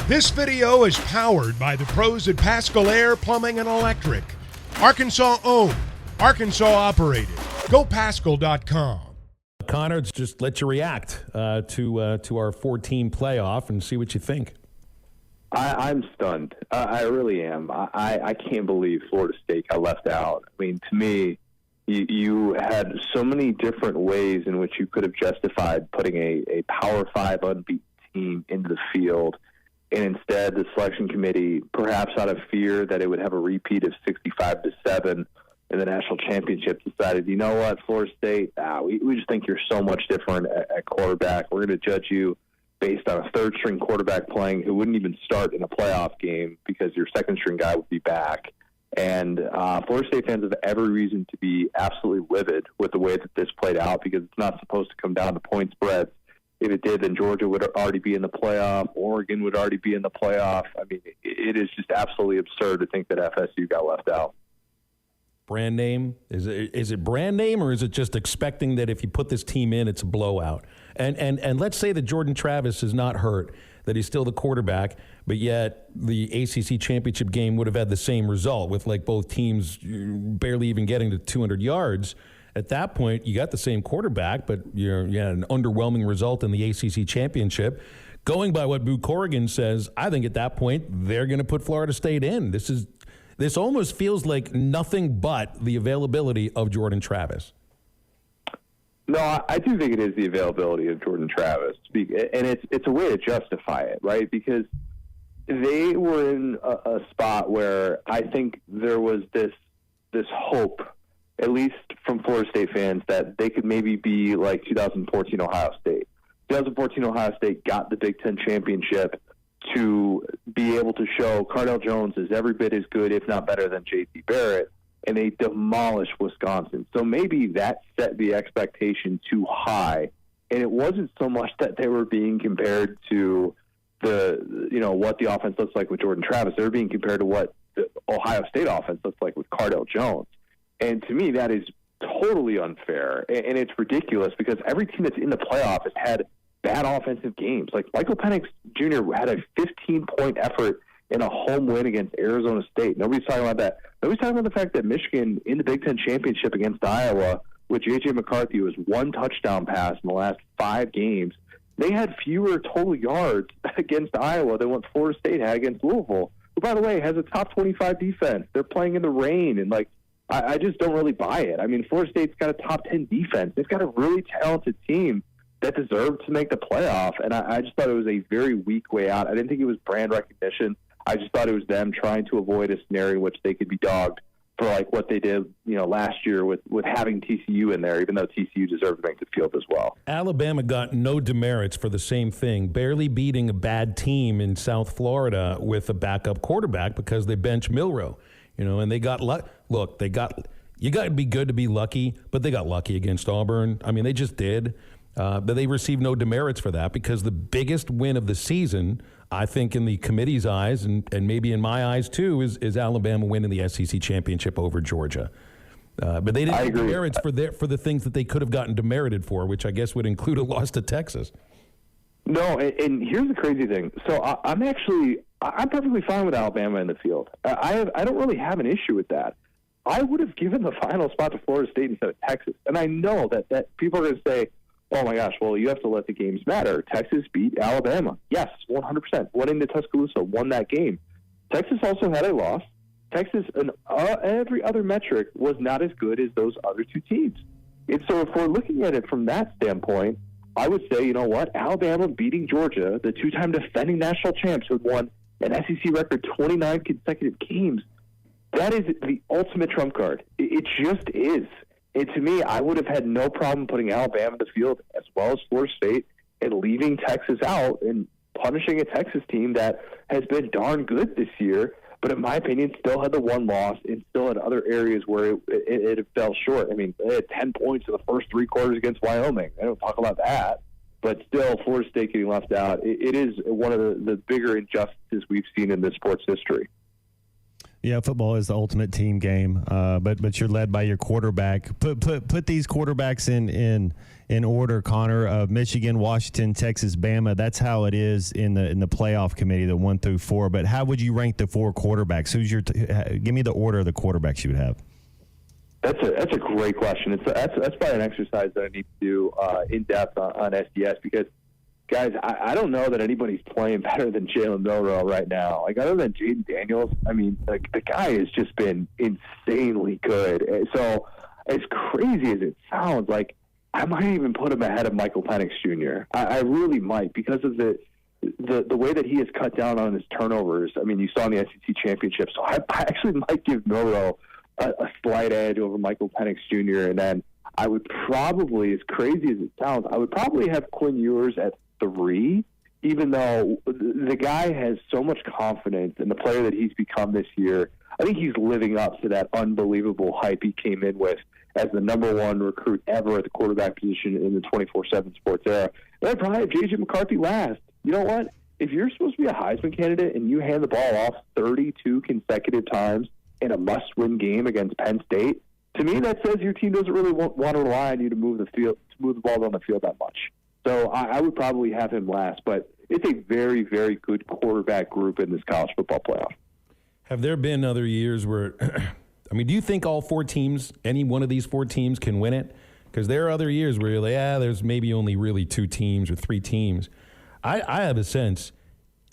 This video is powered by the pros at Pascal Air Plumbing and Electric. Arkansas owned, Arkansas operated. GoPascal.com. Connor, just let you react to our 4-team playoff and see what you think. I'm stunned. I really am. I can't believe Florida State got left out. I mean, to me, you had so many different ways in which you could have justified putting a Power 5 unbeaten team into the field. And instead, the selection committee, perhaps out of fear that it would have a repeat of 65-7 in the national championship, decided, you know what, Florida State, we just think you're so much different at quarterback. We're going to judge you based on a third-string quarterback playing who wouldn't even start in a playoff game because your second-string guy would be back. And Florida State fans have every reason to be absolutely livid with the way that this played out because it's not supposed to come down to point spreads. If it did, then Georgia would already be in the playoff. Oregon would already be in the playoff. I mean, it is just absolutely absurd to think that FSU got left out. Brand name? Is it brand name, or is it just expecting that if you put this team in, it's a blowout? And let's say that Jordan Travis is not hurt, that he's still the quarterback, but yet the ACC championship game would have had the same result with like both teams barely even getting to 200 yards. At that point, you got the same quarterback, but you had an underwhelming result in the ACC championship. Going by what Boo Corrigan says, I think at that point they're going to put Florida State in. This almost feels like nothing but the availability of Jordan Travis. No, I do think it is the availability of Jordan Travis, and it's a way to justify it, right? Because they were in a spot where I think there was this hope, at least from Florida State fans, that they could maybe be like 2014 Ohio State. 2014 Ohio State got the Big Ten championship to be able to show Cardale Jones is every bit as good, if not better, than J.T. Barrett, and they demolished Wisconsin. So maybe that set the expectation too high, and it wasn't so much that they were being compared to what the offense looks like with Jordan Travis. They were being compared to what the Ohio State offense looks like with Cardale Jones. And to me, that is totally unfair, and it's ridiculous because every team that's in the playoff has had bad offensive games. Like Michael Penix Jr. had a 15-point effort in a home win against Arizona State. Nobody's talking about that. Nobody's talking about the fact that Michigan in the Big Ten championship against Iowa with J.J. McCarthy was one touchdown pass in the last 5 games. They had fewer total yards against Iowa than what Florida State had against Louisville, who, by the way, has a top 25 defense. They're playing in the rain, and I just don't really buy it. I mean, Florida State's got a top 10 defense. They've got a really talented team that deserved to make the playoff, and I just thought it was a very weak way out. I didn't think it was brand recognition. I just thought it was them trying to avoid a scenario in which they could be dogged for like what they did, last year with having TCU in there, even though TCU deserved to make the field as well. Alabama got no demerits for the same thing, barely beating a bad team in South Florida with a backup quarterback because they benched Milroe. And they got look, you got to be good to be lucky, but they got lucky against Auburn. I mean, they just did. But they received no demerits for that because the biggest win of the season, I think in the committee's eyes, and maybe in my eyes too, is Alabama winning the SEC championship over Georgia. But they didn't get demerits for the things that they could have gotten demerited for, which I guess would include a loss to Texas. No, and here's the crazy thing. So I'm perfectly fine with Alabama in the field. I don't really have an issue with that. I would have given the final spot to Florida State instead of Texas. And I know that people are going to say, oh, my gosh, well, you have to let the games matter. Texas beat Alabama. Yes, 100%. Went into Tuscaloosa, won that game. Texas also had a loss. Texas, in every other metric, was not as good as those other two teams. And so if we're looking at it from that standpoint, I would say, you know what, Alabama beating Georgia, the 2-time defending national champs who had won an SEC record 29 consecutive games, that is the ultimate trump card. It just is. And to me, I would have had no problem putting Alabama in the field as well as Florida State and leaving Texas out and punishing a Texas team that has been darn good this year, but in my opinion still had the one loss and still had other areas where it fell short. I mean, they had 10 points in the first 3 quarters against Wyoming. I don't talk about that. But still, Florida State getting left out, it is one of the bigger injustices we've seen in this sport's history. Yeah, football is the ultimate team game, but you're led by your quarterback. Put these quarterbacks in order, Connor. Of Michigan, Washington, Texas, Bama. That's how it is in the playoff committee, the 1 through 4. But how would you rank the 4 quarterbacks? Give me the order of the quarterbacks you would have. That's a great question. That's probably an exercise that I need to do in depth on SDS because. Guys, I don't know that anybody's playing better than Jalen Milroe right now. Like, other than Jaden Daniels, I mean, like, the guy has just been insanely good. So, as crazy as it sounds, like, I might even put him ahead of Michael Penix Jr. I really might because of the way that he has cut down on his turnovers. I mean, you saw in the SEC championship. So, I actually might give Milroe a slight edge over Michael Penix Jr. And then I would probably, as crazy as it sounds, I would probably have Quinn Ewers at 3, even though the guy has so much confidence in the player that he's become this year. I think he's living up to that unbelievable hype he came in with as the number 1 recruit ever at the quarterback position in the 24/7 sports era. And I'd probably have J.J. McCarthy last. You know what? If you're supposed to be a Heisman candidate and you hand the ball off 32 consecutive times in a must-win game against Penn State, to me that says your team doesn't really want to rely on you to move the ball down the field that much. So I would probably have him last, but it's a very, very good quarterback group in this college football playoff. Have there been other years where, I mean, do you think all 4 teams, any one of these 4 teams can win it? Because there are other years where you're like, there's maybe only really 2 teams or 3 teams. I have a sense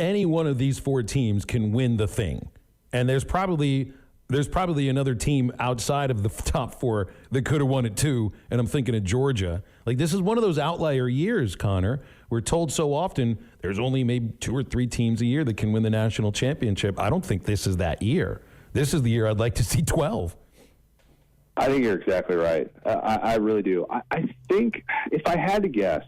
any one of these 4 teams can win the thing. And there's probably another team outside of the top 4 that could have won it too, and I'm thinking of Georgia. Like, this is one of those outlier years, Connor. We're told so often there's only maybe 2 or 3 teams a year that can win the national championship. I don't think this is that year. This is the year I'd like to see 12. I think you're exactly right. I really do. I think if I had to guess,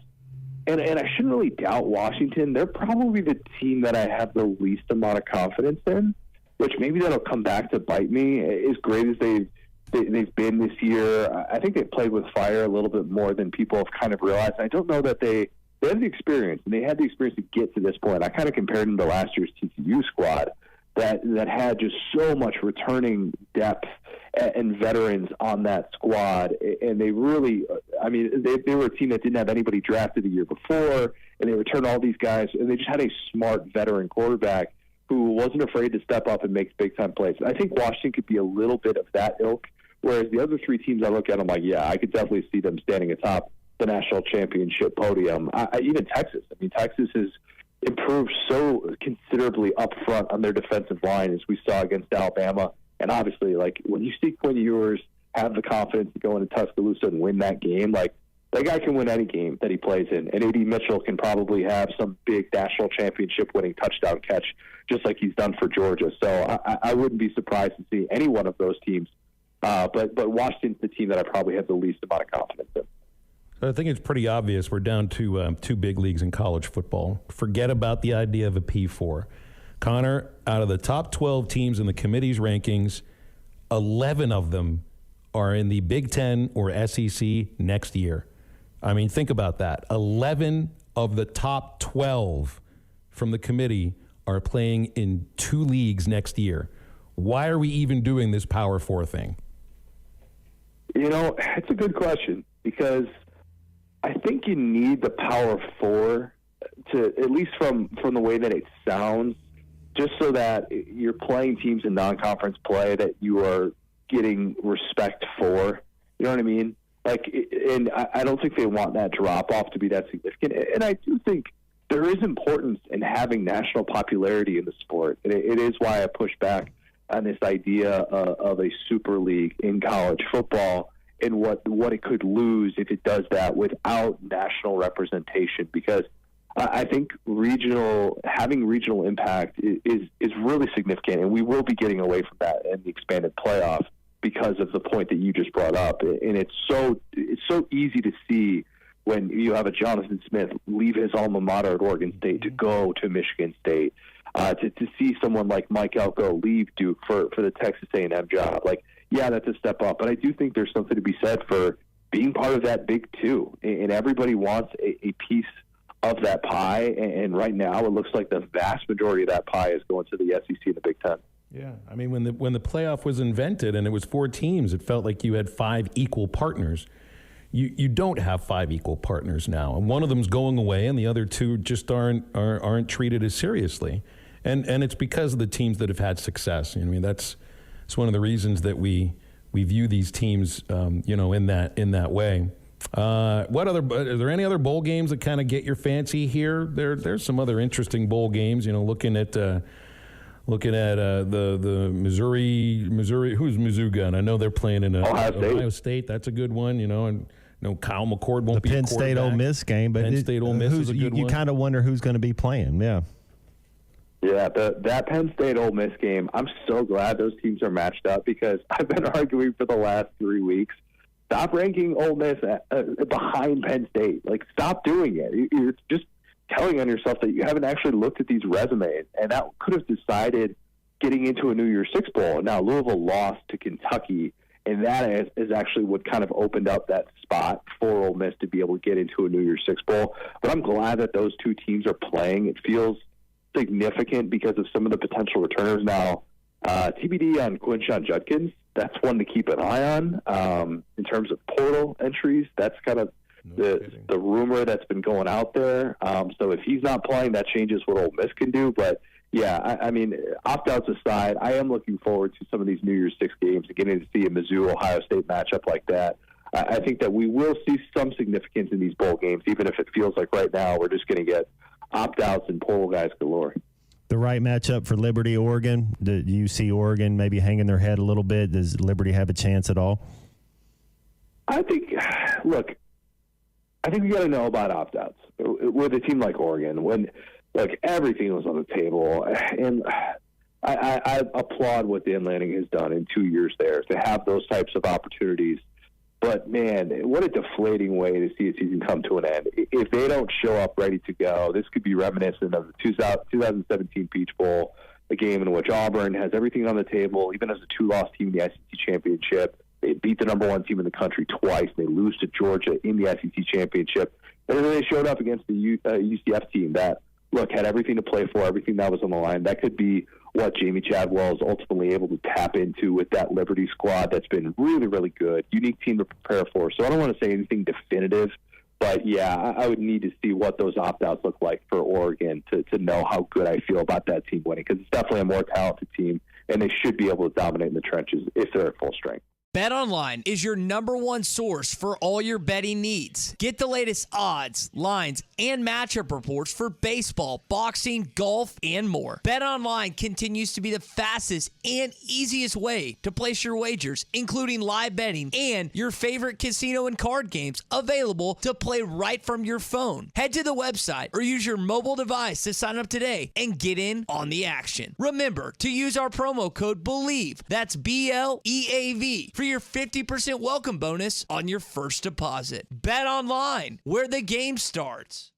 and I shouldn't really doubt Washington, they're probably the team that I have the least amount of confidence in, which maybe that'll come back to bite me. As great as they've been this year, I think they played with fire a little bit more than people have kind of realized. I don't know that they have the experience, and they had the experience to get to this point. I kind of compared them to last year's TCU squad that had just so much returning depth and veterans on that squad. And they really, I mean, they were a team that didn't have anybody drafted the year before, and they returned all these guys, and they just had a smart veteran quarterback who wasn't afraid to step up and make big-time plays. I think Washington could be a little bit of that ilk, whereas the other 3 teams I look at, I'm like, yeah, I could definitely see them standing atop the national championship podium. Even Texas. I mean, Texas has improved so considerably up front on their defensive line as we saw against Alabama. And obviously, like, when you see Quinn Ewers have the confidence to go into Tuscaloosa and win that game, like, that guy can win any game that he plays in. And A.D. Mitchell can probably have some big national championship-winning touchdown catch, just like he's done for Georgia. So I wouldn't be surprised to see any one of those teams. But Washington's the team that I probably have the least amount of confidence in. I think it's pretty obvious we're down to 2 big leagues in college football. Forget about the idea of a P4. Connor, out of the top 12 teams in the committee's rankings, 11 of them are in the Big Ten or SEC next year. I mean, think about that. 11 of the top 12 from the committee are playing in 2 leagues next year. Why are we even doing this Power 4 thing? You know, it's a good question because I think you need the Power 4 to, at least from the way that it sounds, just so that you're playing teams in non-conference play that you are getting respect for. You know what I mean? Like, and I don't think they want that drop-off to be that significant. And I do think there is importance in having national popularity in the sport. It is why I push back on this idea of a super league in college football and what it could lose if it does that without national representation. Because I think having regional impact is really significant, and we will be getting away from that in the expanded playoff because of the point that you just brought up. And it's so easy to see when you have a Jonathan Smith leave his alma mater at Oregon State to go to Michigan State, to see someone like Mike Elko leave Duke for the Texas A&M job. Like, yeah, that's a step up. But I do think there's something to be said for being part of that Big Two. And everybody wants a piece of that pie. And right now it looks like the vast majority of that pie is going to the SEC and the Big Ten. Yeah, I mean, when the playoff was invented and it was 4 teams, it felt like you had 5 equal partners. You don't have 5 equal partners now, and one of them's going away, and the other 2 just aren't treated as seriously, and it's because of the teams that have had success. I mean, it's one of the reasons that we view these teams, in that way. Are there any other bowl games that kind of get your fancy here? There's some other interesting bowl games. Looking at the Missouri. Who's Mizzou? And I know they're playing in Ohio State. That's a good one. And Kyle McCord won't be the Penn State Ole Miss game, but Penn State Ole Miss is a good one. You kind of wonder who's going to be playing. Yeah. Yeah, that Penn State Ole Miss game, I'm so glad those teams are matched up because I've been arguing for the last 3 weeks. Stop ranking Ole Miss behind Penn State. Like, stop doing it. You're just telling on yourself that you haven't actually looked at these resumes, and that could have decided getting into a New Year's Six Bowl. Now, Louisville lost to Kentucky, and that is actually what kind of opened up that spot for Ole Miss to be able to get into a New Year's Six Bowl. But I'm glad that those 2 teams are playing. It feels significant because of some of the potential returners now. TBD on Quinshon Judkins. That's one to keep an eye on in terms of portal entries. That's kind of the rumor that's been going out there. So if he's not playing, that changes what Ole Miss can do. But, yeah, I mean, opt-outs aside, I am looking forward to some of these New Year's Six games and getting to see a Mizzou-Ohio State matchup like that. I think that we will see some significance in these bowl games, even if it feels like right now we're just going to get opt-outs and portal guys galore. The right matchup for Liberty, Oregon. Do you see Oregon maybe hanging their head a little bit? Does Liberty have a chance at all? I think we got to know about opt-outs with a team like Oregon when, everything was on the table. And I applaud what Dan Lanning has done in 2 years there to have those types of opportunities. But, man, what a deflating way to see a season come to an end. If they don't show up ready to go, this could be reminiscent of the 2017 Peach Bowl, a game in which Auburn has everything on the table, even as a 2-loss team in the SEC championship. They beat the number 1 team in the country twice. They lose to Georgia in the SEC championship. And then they showed up against the UCF team that, had everything to play for, everything that was on the line. That could be what Jamie Chadwell is ultimately able to tap into with that Liberty squad that's been really, really good. Unique team to prepare for. So I don't want to say anything definitive, but, yeah, I would need to see what those opt-outs look like for Oregon to know how good I feel about that team winning, because it's definitely a more talented team, and they should be able to dominate in the trenches if they're at full strength. BetOnline is your #1 source for all your betting needs. Get the latest odds, lines, and matchup reports for baseball, boxing, golf, and more. BetOnline continues to be the fastest and easiest way to place your wagers, including live betting and your favorite casino and card games available to play right from your phone. Head to the website or use your mobile device to sign up today and get in on the action. Remember to use our promo code BELIEVE, that's BLEAV, for your 50% welcome bonus on your first deposit. Bet online, where the game starts.